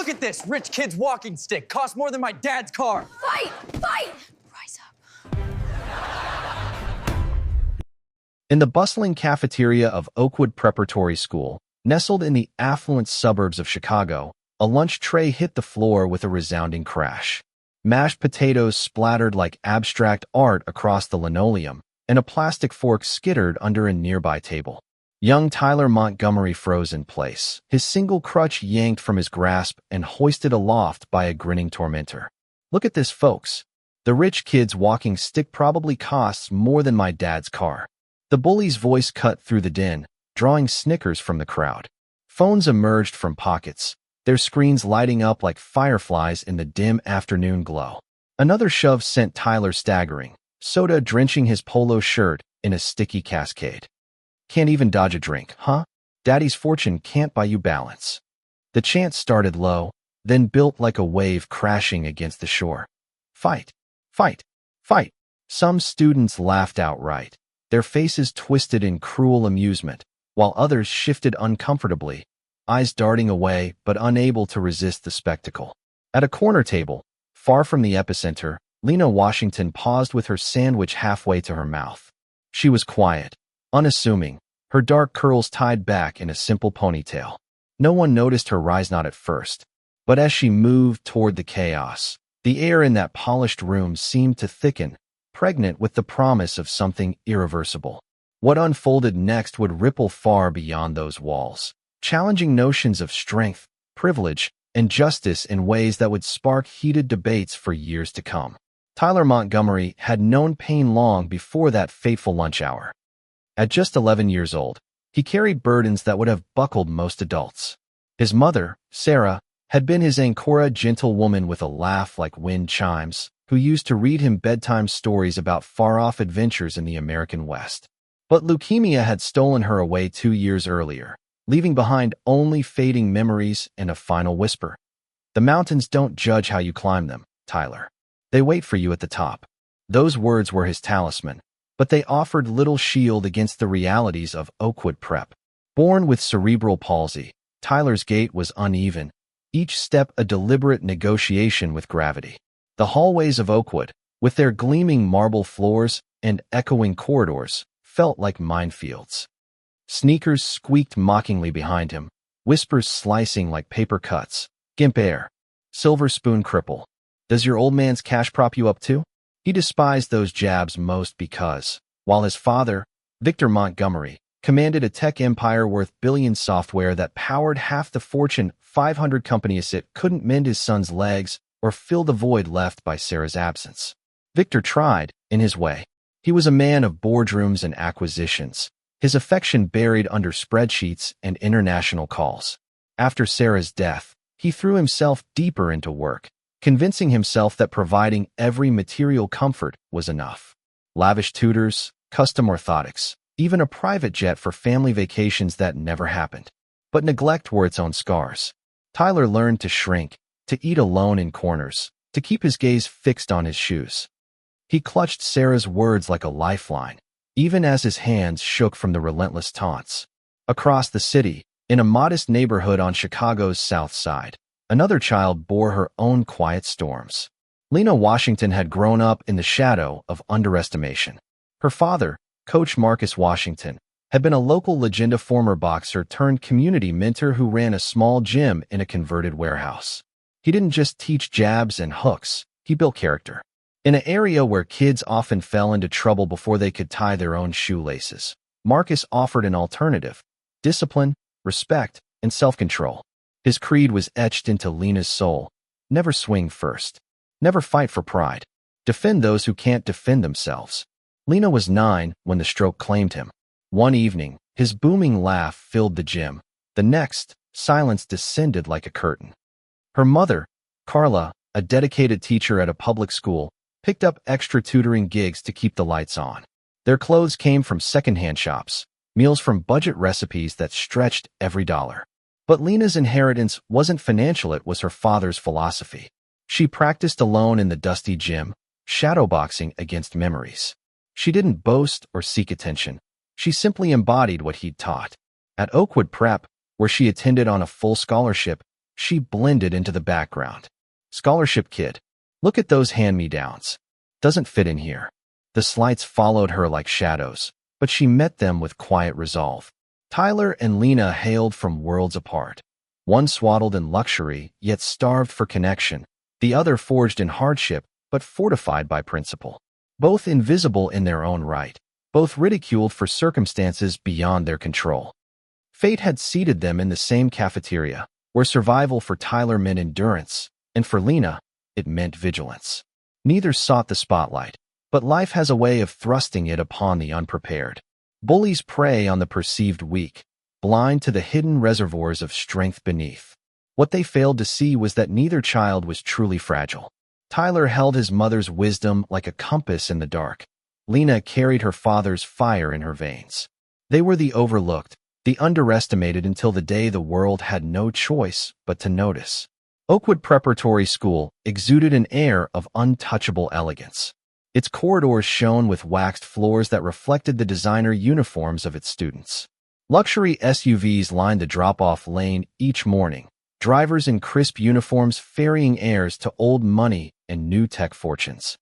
Look at this rich kid's walking stick. Costs more than my dad's car. Fight! Fight! Rise up. In the bustling cafeteria of Oakwood Preparatory School, nestled in the affluent suburbs of Chicago, a lunch tray hit the floor with a resounding crash. Mashed potatoes splattered like abstract art across the linoleum, and a plastic fork skittered under a nearby table. Young Tyler Montgomery froze in place, his single crutch yanked from his grasp and hoisted aloft by a grinning tormentor. Look at this, folks. The rich kid's walking stick probably costs more than my dad's car. The bully's voice cut through the din, drawing snickers from the crowd. Phones emerged from pockets, their screens lighting up like fireflies in the dim afternoon glow. Another shove sent Tyler staggering, soda drenching his polo shirt in a sticky cascade. Can't even dodge a drink, huh? Daddy's fortune can't buy you balance. The chant started low, then built like a wave crashing against the shore. Fight! Fight! Fight! Some students laughed outright, their faces twisted in cruel amusement, while others shifted uncomfortably, eyes darting away but unable to resist the spectacle. At a corner table, far from the epicenter, Lena Washington paused with her sandwich halfway to her mouth. She was quiet, unassuming, her dark curls tied back in a simple ponytail. No one noticed her rise not at first, but as she moved toward the chaos, the air in that polished room seemed to thicken, pregnant with the promise of something irreversible. What unfolded next would ripple far beyond those walls, challenging notions of strength, privilege, and justice in ways that would spark heated debates for years to come. Tyler Montgomery had known pain long before that fateful lunch hour. At just 11 years old, he carried burdens that would have buckled most adults. His mother, Sarah, had been his Ancora gentlewoman with a laugh like wind chimes, who used to read him bedtime stories about far-off adventures in the American West. But leukemia had stolen her away 2 years earlier, leaving behind only fading memories and a final whisper. The mountains don't judge how you climb them, Tyler. They wait for you at the top. Those words were his talisman, but they offered little shield against the realities of Oakwood Prep. Born with cerebral palsy, Tyler's gait was uneven, each step a deliberate negotiation with gravity. The hallways of Oakwood, with their gleaming marble floors and echoing corridors, felt like minefields. Sneakers squeaked mockingly behind him, whispers slicing like paper cuts. Gimp air. Silver spoon cripple. Does your old man's cash prop you up too? He despised those jabs most because, while his father, Victor Montgomery, commanded a tech empire worth billions software that powered half the Fortune 500 companies, it couldn't mend his son's legs or fill the void left by Sarah's absence. Victor tried, in his way. He was a man of boardrooms and acquisitions, his affection buried under spreadsheets and international calls. After Sarah's death, he threw himself deeper into work, convincing himself that providing every material comfort was enough. Lavish tutors, custom orthotics, even a private jet for family vacations that never happened. But neglect were its own scars. Tyler learned to shrink, to eat alone in corners, to keep his gaze fixed on his shoes. He clutched Sarah's words like a lifeline, even as his hands shook from the relentless taunts. Across the city, in a modest neighborhood on Chicago's South Side, another child bore her own quiet storms. Lena Washington had grown up in the shadow of underestimation. Her father, Coach Marcus Washington, had been a local legenda, former boxer turned community mentor who ran a small gym in a converted warehouse. He didn't just teach jabs and hooks, he built character. In an area where kids often fell into trouble before they could tie their own shoelaces, Marcus offered an alternative: discipline, respect, and self-control. His creed was etched into Lena's soul: never swing first, never fight for pride, defend those who can't defend themselves. Lena was 9 when the stroke claimed him. One evening, his booming laugh filled the gym. The next, silence descended like a curtain. Her mother, Carla, a dedicated teacher at a public school, picked up extra tutoring gigs to keep the lights on. Their clothes came from secondhand shops, meals from budget recipes that stretched every dollar. But Lena's inheritance wasn't financial, it was her father's philosophy. She practiced alone in the dusty gym, shadowboxing against memories. She didn't boast or seek attention. She simply embodied what he'd taught. At Oakwood Prep, where she attended on a full scholarship, She blended into the background. Scholarship kid. Look at those hand-me-downs. Doesn't fit in here. The slights followed her like shadows, but she met them with quiet resolve. Tyler and Lena hailed from worlds apart. One swaddled in luxury, yet starved for connection. The other forged in hardship, but fortified by principle. Both invisible in their own right. Both ridiculed for circumstances beyond their control. Fate had seated them in the same cafeteria, where survival for Tyler meant endurance, and for Lena, it meant vigilance. Neither sought the spotlight, but life has a way of thrusting it upon the unprepared. Bullies prey on the perceived weak, blind to the hidden reservoirs of strength beneath. What they failed to see was that neither child was truly fragile. Tyler held his mother's wisdom like a compass in the dark. Lena carried her father's fire in her veins. They were the overlooked, the underestimated until the day the world had no choice but to notice. Oakwood Preparatory School exuded an air of untouchable elegance. Its corridors shone with waxed floors that reflected the designer uniforms of its students. Luxury SUVs lined the drop-off lane each morning, drivers in crisp uniforms ferrying heirs to old money and new tech fortunes.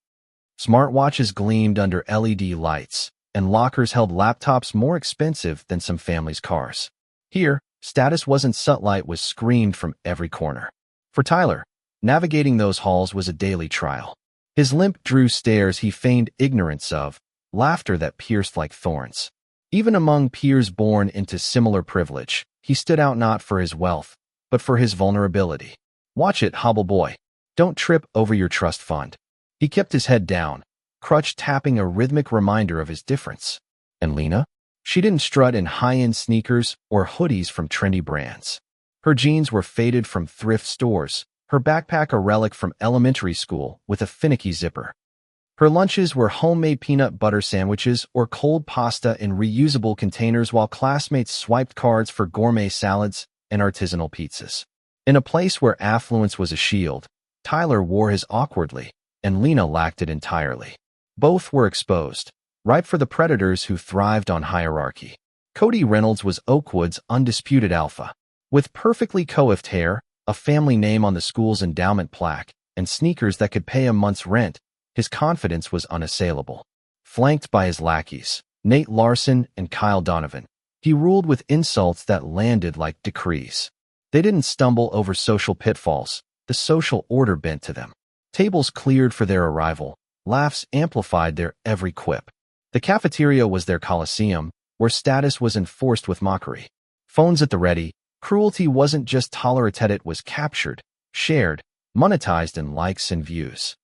Smartwatches gleamed under LED lights, and lockers held laptops more expensive than some families' cars. Here, status wasn't subtle, it was screamed from every corner. For Tyler, navigating those halls was a daily trial. His limp drew stares he feigned ignorance of, laughter that pierced like thorns. Even among peers born into similar privilege, he stood out not for his wealth, but for his vulnerability. Watch it, hobble boy. Don't trip over your trust fund. He kept his head down, crutch tapping a rhythmic reminder of his difference. And Lena? She didn't strut in high-end sneakers or hoodies from trendy brands. Her jeans were faded from thrift stores, her backpack a relic from elementary school with a finicky zipper. Her lunches were homemade peanut butter sandwiches or cold pasta in reusable containers while classmates swiped cards for gourmet salads and artisanal pizzas. In a place where affluence was a shield, Tyler wore his awkwardly, and Lena lacked it entirely. Both were exposed, ripe for the predators who thrived on hierarchy. Cody Reynolds was Oakwood's undisputed alpha. With perfectly coiffed hair, a family name on the school's endowment plaque, and sneakers that could pay a month's rent, his confidence was unassailable. Flanked by his lackeys, Nate Larson and Kyle Donovan, he ruled with insults that landed like decrees. They didn't stumble over social pitfalls, the social order bent to them. Tables cleared for their arrival, laughs amplified their every quip. The cafeteria was their coliseum, where status was enforced with mockery. Phones at the ready, cruelty wasn't just tolerated, it was captured, shared, monetized in likes and views.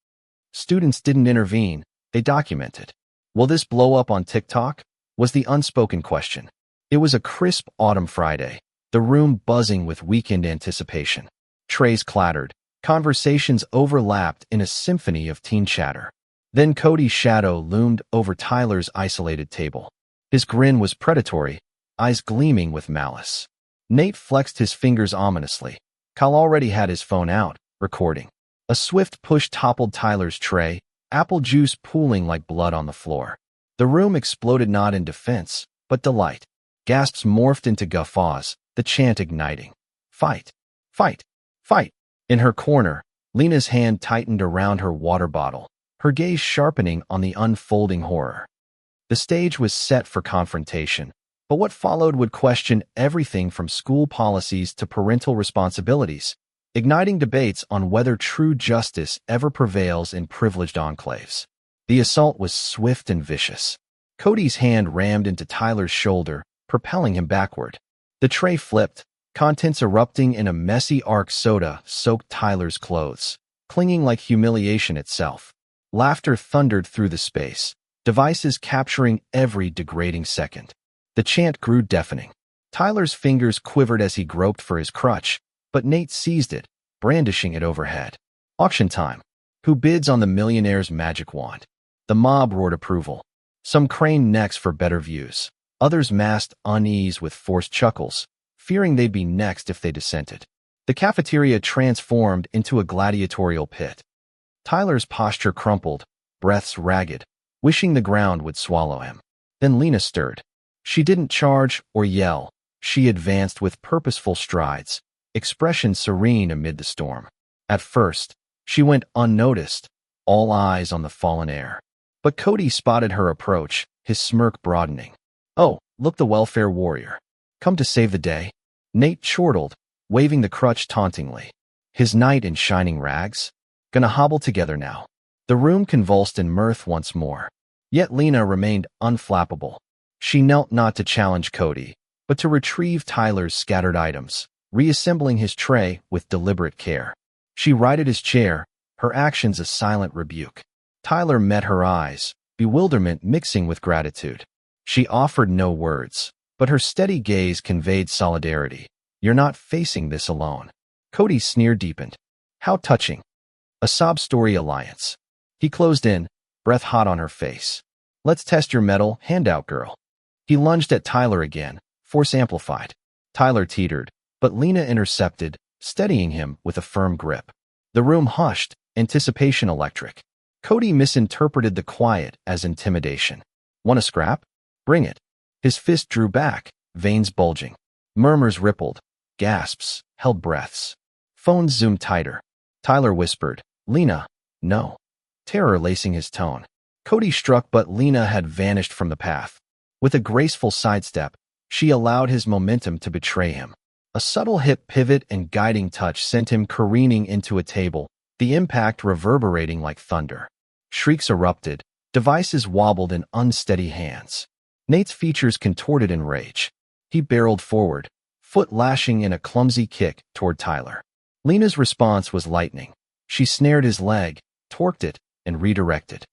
Students didn't intervene, they documented. Will this blow up on TikTok? Was the unspoken question. It was a crisp autumn Friday, the room buzzing with weekend anticipation. Trays clattered, conversations overlapped in a symphony of teen chatter. Then Cody's shadow loomed over Tyler's isolated table. His grin was predatory, eyes gleaming with malice. Nate flexed his fingers ominously. Kyle already had his phone out, recording. A swift push toppled Tyler's tray, apple juice pooling like blood on the floor. The room exploded not in defense, but delight. Gasps morphed into guffaws, the chant igniting. Fight! Fight! Fight! In her corner, Lena's hand tightened around her water bottle, her gaze sharpening on the unfolding horror. The stage was set for confrontation, but what followed would question everything from school policies to parental responsibilities, igniting debates on whether true justice ever prevails in privileged enclaves. The assault was swift and vicious. Cody's hand rammed into Tyler's shoulder, propelling him backward. The tray flipped, contents erupting in a messy arc. Soda soaked Tyler's clothes, clinging like humiliation itself. Laughter thundered through the space, devices capturing every degrading second. The chant grew deafening. Tyler's fingers quivered as he groped for his crutch, but Nate seized it, brandishing it overhead. Auction time. Who bids on the millionaire's magic wand? The mob roared approval. Some craned necks for better views. Others masked unease with forced chuckles, fearing they'd be next if they dissented. The cafeteria transformed into a gladiatorial pit. Tyler's posture crumpled, breaths ragged, wishing the ground would swallow him. Then Lena stirred. She didn't charge or yell. She advanced with purposeful strides, expression serene amid the storm. At first, she went unnoticed, all eyes on the fallen heir. But Cody spotted her approach, his smirk broadening. "Oh, look, the welfare warrior. Come to save the day?" Nate chortled, waving the crutch tauntingly. His knight in shining rags? Gonna hobble together now. The room convulsed in mirth once more. Yet Lena remained unflappable. She knelt not to challenge Cody, but to retrieve Tyler's scattered items, reassembling his tray with deliberate care. She righted his chair, her actions a silent rebuke. Tyler met her eyes, bewilderment mixing with gratitude. She offered no words, but her steady gaze conveyed solidarity. "You're not facing this alone." Cody's sneer deepened. "How touching. A sob-story alliance." He closed in, breath hot on her face. "Let's test your mettle, handout girl." He lunged at Tyler again, force amplified. Tyler teetered, but Lena intercepted, steadying him with a firm grip. The room hushed, anticipation electric. Cody misinterpreted the quiet as intimidation. "Want a scrap? Bring it." His fist drew back, veins bulging. Murmurs rippled, gasps, held breaths. Phones zoomed tighter. Tyler whispered, "Lena, no." Terror lacing his tone. Cody struck, but Lena had vanished from the path. With a graceful sidestep, she allowed his momentum to betray him. A subtle hip pivot and guiding touch sent him careening into a table, the impact reverberating like thunder. Shrieks erupted, devices wobbled in unsteady hands. Nate's features contorted in rage. He barreled forward, foot lashing in a clumsy kick toward Tyler. Lena's response was lightning. She snared his leg, torqued it, and redirected.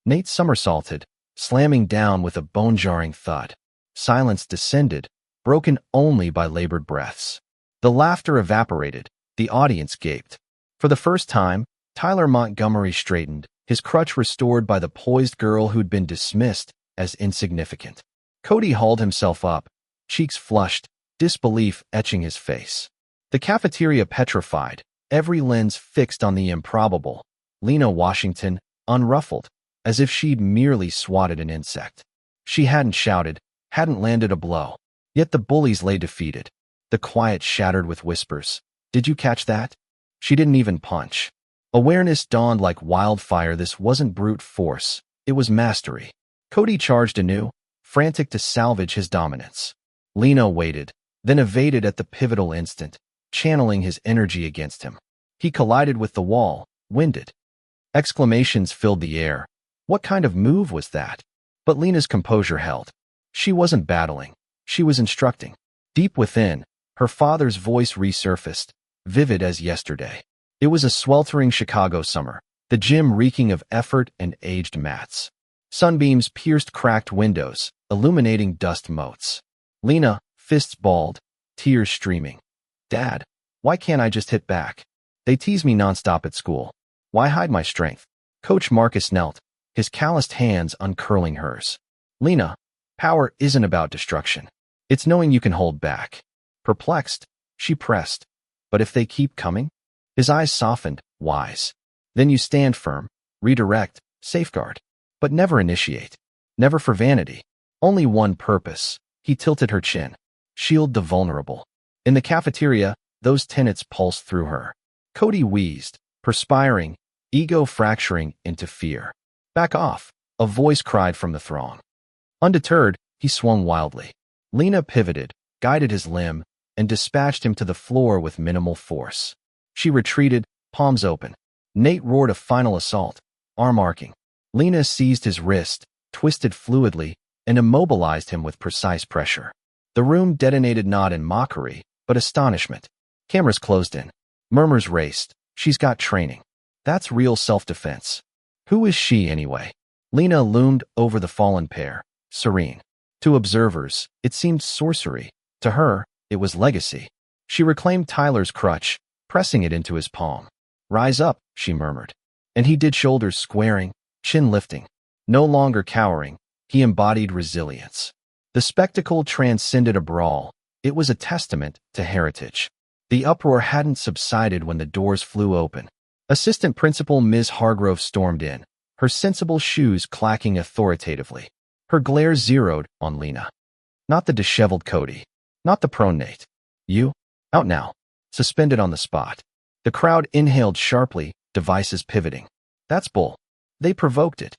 Nate somersaulted, slamming down with a bone-jarring thud. Silence descended, broken only by labored breaths. The laughter evaporated, the audience gaped. For the first time, Tyler Montgomery straightened, his crutch restored by the poised girl who'd been dismissed as insignificant. Cody hauled himself up, cheeks flushed, disbelief etching his face. The cafeteria petrified, every lens fixed on the improbable. Lena Washington, unruffled, as if she'd merely swatted an insect. She hadn't shouted, hadn't landed a blow. Yet the bullies lay defeated. The quiet shattered with whispers. "Did you catch that?" She didn't even punch. Awareness dawned like wildfire. This wasn't brute force. It was mastery. Cody charged anew, frantic to salvage his dominance. Lena waited, then evaded at the pivotal instant, channeling his energy against him. He collided with the wall, winded. Exclamations filled the air. What kind of move was that? But Lena's composure held. She wasn't battling. She was instructing. Deep within, her father's voice resurfaced, vivid as yesterday. It was a sweltering Chicago summer, the gym reeking of effort and aged mats. Sunbeams pierced cracked windows, illuminating dust motes. Lena, fists balled, tears streaming. "Dad, why can't I just hit back? They tease me nonstop at school. Why hide my strength?" Coach Marcus knelt, his calloused hands uncurling hers. "Lena, power isn't about destruction. It's knowing you can hold back." Perplexed, she pressed. "But if they keep coming?" His eyes softened, wise. "Then you stand firm, redirect, safeguard. But never initiate. Never for vanity. Only one purpose." He tilted her chin. "Shield the vulnerable." In the cafeteria, those tenets pulsed through her. Cody wheezed, perspiring, ego fracturing into fear. "Back off," a voice cried from the throng. Undeterred, he swung wildly. Lena pivoted, guided his limb, and dispatched him to the floor with minimal force. She retreated, palms open. Nate roared a final assault, arm arcing. Lena seized his wrist, twisted fluidly, and immobilized him with precise pressure. The room detonated not in mockery, but astonishment. Cameras closed in. Murmurs raced. "She's got training. That's real self-defense." Who is she, anyway? Lena loomed over the fallen pair, serene. To observers, it seemed sorcery. To her, it was legacy. She reclaimed Tyler's crutch, pressing it into his palm. "Rise up," she murmured. And he did, shoulders squaring, chin lifting. No longer cowering, he embodied resilience. The spectacle transcended a brawl. It was a testament to heritage. The uproar hadn't subsided when the doors flew open. Assistant Principal Ms. Hargrove stormed in, her sensible shoes clacking authoritatively. Her glare zeroed on Lena. Not the disheveled Cody. Not the prone Nate. "You? Out now." suspended on the spot. The crowd inhaled sharply, devices pivoting. That's bull. They provoked it.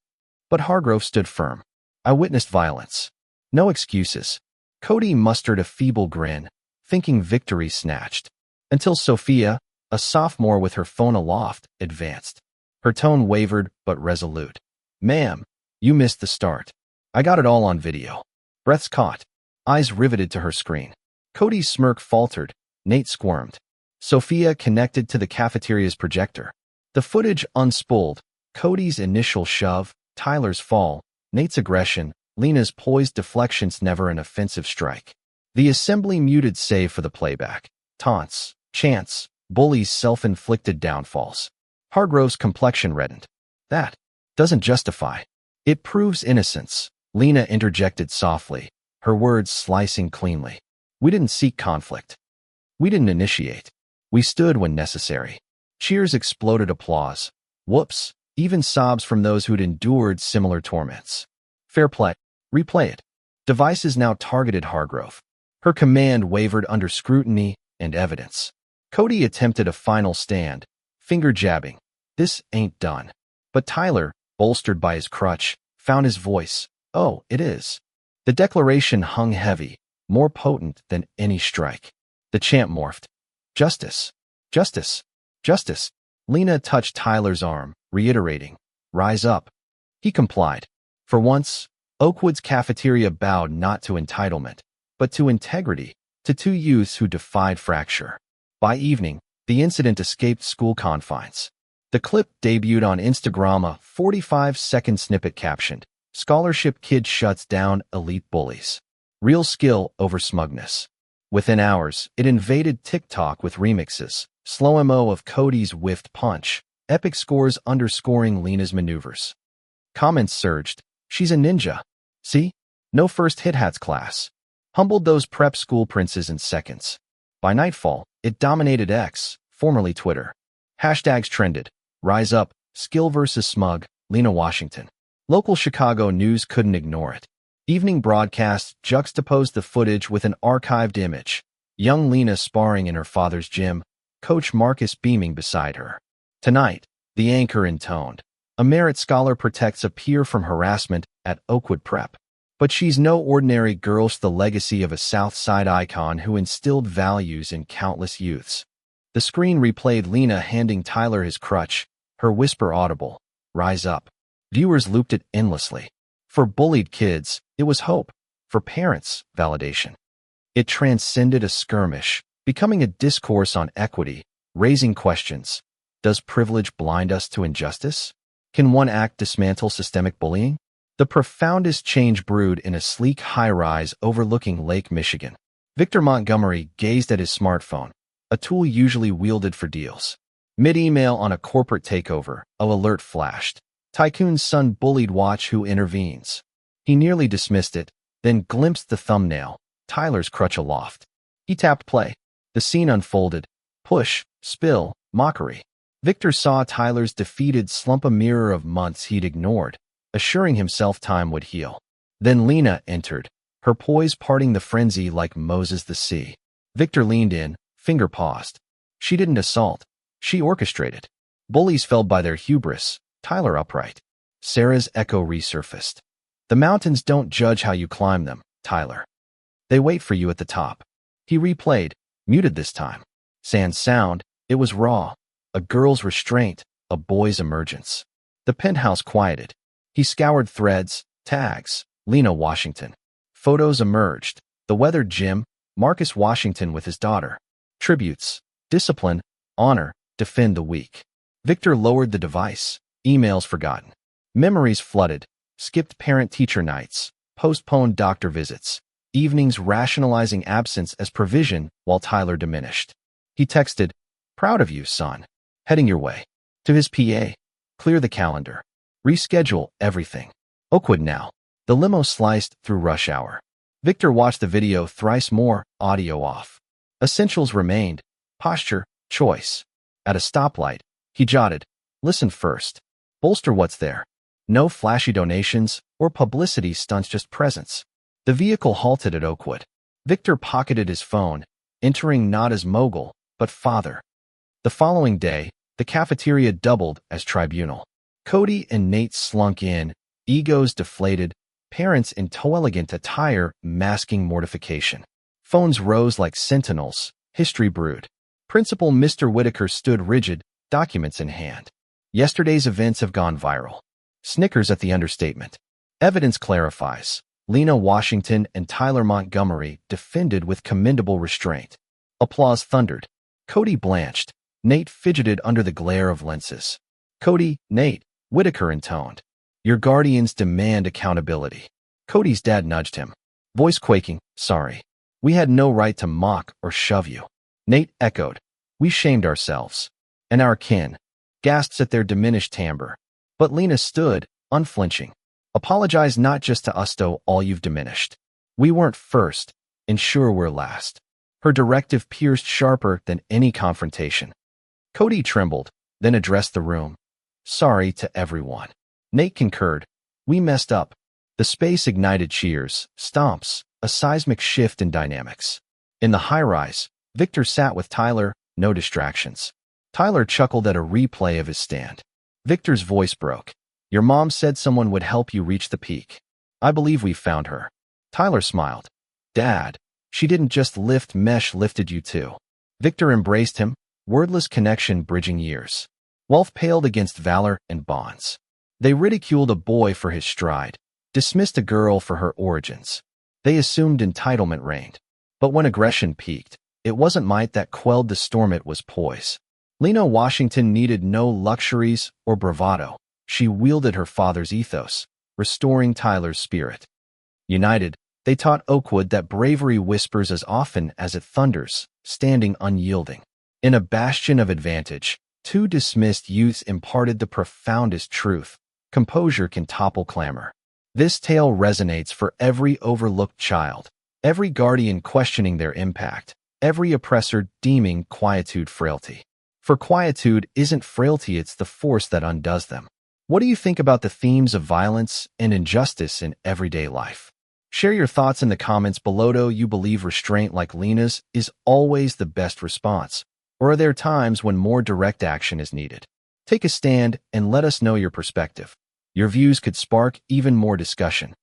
But Hargrove stood firm. I witnessed violence. No excuses. Cody mustered a feeble grin, thinking victory snatched. Until Sophia, a sophomore with her phone aloft, advanced. Her tone wavered but resolute. Ma'am, you missed the start. I got it all on video. Breaths caught. Eyes riveted to her screen. Cody's smirk faltered. Nate squirmed. Sophia connected to the cafeteria's projector. The footage unspooled. Cody's initial shove, Tyler's fall, Nate's aggression, Lena's poised deflections, never an offensive strike. The assembly muted save for the playback. Taunts, chants, Bullies' self-inflicted downfalls. Hargrove's complexion reddened. That doesn't justify. It proves innocence, Lena interjected softly, her words slicing cleanly. We didn't seek conflict. We didn't initiate. We stood when necessary. Cheers exploded applause. Whoops, even sobs from those who'd endured similar torments. Fair play. Replay it. Devices now targeted Hargrove. Her command wavered under scrutiny and evidence. Cody attempted a final stand, finger jabbing. This ain't done. But Tyler, bolstered by his crutch, found his voice. Oh, it is. The declaration hung heavy, more potent than any strike. The chant morphed. Justice. Justice. Justice. Lena touched Tyler's arm, reiterating, rise up. He complied. For once, Oakwood's cafeteria bowed not to entitlement, but to integrity, to two youths who defied fracture. By evening, the incident escaped school confines. The clip debuted on Instagram, a 45-second snippet captioned, Scholarship Kid Shuts Down Elite Bullies. Real skill over smugness. Within hours, it invaded TikTok with remixes, slow-mo of Cody's whiffed punch, epic scores underscoring Lena's maneuvers. Comments surged. She's a ninja. See? No first hit hats class. Humbled those prep school princes in seconds. By nightfall, it dominated X, formerly Twitter. Hashtags trended. Rise up, skill versus smug, Lena Washington. Local Chicago news couldn't ignore it. Evening broadcasts juxtaposed the footage with an archived image. Young Lena sparring in her father's gym, Coach Marcus beaming beside her. Tonight, the anchor intoned. A merit scholar protects a peer from harassment at Oakwood Prep. But she's no ordinary girl, the legacy of a South Side icon who instilled values in countless youths. The screen replayed Lena handing Tyler his crutch, her whisper audible, rise up. Viewers looped it endlessly. For bullied kids, it was hope. For parents, validation. It transcended a skirmish, becoming a discourse on equity, raising questions. Does privilege blind us to injustice? Can one act dismantle systemic bullying? The profoundest change brewed in a sleek high-rise overlooking Lake Michigan. Victor Montgomery gazed at his smartphone, a tool usually wielded for deals. Mid-email on a corporate takeover, an alert flashed. Tycoon's son bullied, watch who intervenes. He nearly dismissed it, then glimpsed the thumbnail, Tyler's crutch aloft. He tapped play. The scene unfolded. Push, spill, mockery. Victor saw Tyler's defeated slump, a mirror of months he'd ignored, assuring himself time would heal. Then Lena entered, her poise parting the frenzy like Moses the sea. Victor leaned in, finger paused. She didn't assault. She orchestrated. Bullies fell by their hubris, Tyler upright. Sarah's echo resurfaced. The mountains don't judge how you climb them, Tyler. They wait for you at the top. He replayed, muted this time. Sans sound, it was raw. A girl's restraint, a boy's emergence. The penthouse quieted. He scoured threads, tags, Lena Washington. Photos emerged. The weathered gym, Marcus Washington with his daughter. Tributes, discipline, honor, defend the weak. Victor lowered the device. Emails forgotten. Memories flooded. Skipped parent-teacher nights. Postponed doctor visits. Evenings rationalizing absence as provision while Tyler diminished. He texted, proud of you, son. Heading your way. To his PA. Clear the calendar. Reschedule everything. Oakwood now. The limo sliced through rush hour. Victor watched the video thrice more, audio off. Essentials remained. Posture, choice. At a stoplight, he jotted, listen first. Bolster what's there. No flashy donations or publicity stunts, just presence. The vehicle halted at Oakwood. Victor pocketed his phone, entering not as mogul, but father. The following day, the cafeteria doubled as tribunal. Cody and Nate slunk in, egos deflated, parents in toe-elegant attire masking mortification. Phones rose like sentinels, history brewed. Principal Mr. Whitaker stood rigid, documents in hand. Yesterday's events have gone viral. Snickers at the understatement. Evidence clarifies. Lena Washington and Tyler Montgomery defended with commendable restraint. Applause thundered. Cody blanched. Nate fidgeted under the glare of lenses. Cody, Nate, Whitaker intoned. Your guardians demand accountability. Cody's dad nudged him. Voice quaking, sorry. We had no right to mock or shove you. Nate echoed. We shamed ourselves. And our kin. Gasps at their diminished timbre. But Lena stood, unflinching. Apologize not just to us though all you've diminished. We weren't first, and sure we're last. Her directive pierced sharper than any confrontation. Cody trembled, then addressed the room. Sorry to everyone. Nate concurred. We messed up. The space ignited cheers, stomps, a seismic shift in dynamics. In the high-rise, Victor sat with Tyler, no distractions. Tyler chuckled at a replay of his stand. Victor's voice broke. Your mom said someone would help you reach the peak. I believe we found her. Tyler smiled. Dad, she didn't just lift mesh, lifted you too. Victor embraced him, wordless connection bridging years. Wealth paled against valor and bonds. They ridiculed a boy for his stride, dismissed a girl for her origins. They assumed entitlement reigned. But when aggression peaked, it wasn't might that quelled the storm, it was poise. Lena Washington needed no luxuries or bravado. She wielded her father's ethos, restoring Tyler's spirit. United, they taught Oakwood that bravery whispers as often as it thunders, standing unyielding. In a bastion of advantage, two dismissed youths imparted the profoundest truth. Composure can topple clamor. This tale resonates for every overlooked child, every guardian questioning their impact, every oppressor deeming quietude frailty. For quietude isn't frailty, it's the force that undoes them. What do you think about the themes of violence and injustice in everyday life? Share your thoughts in the comments below. Do you believe restraint like Lena's is always the best response? Or are there times when more direct action is needed? Take a stand and let us know your perspective. Your views could spark even more discussion.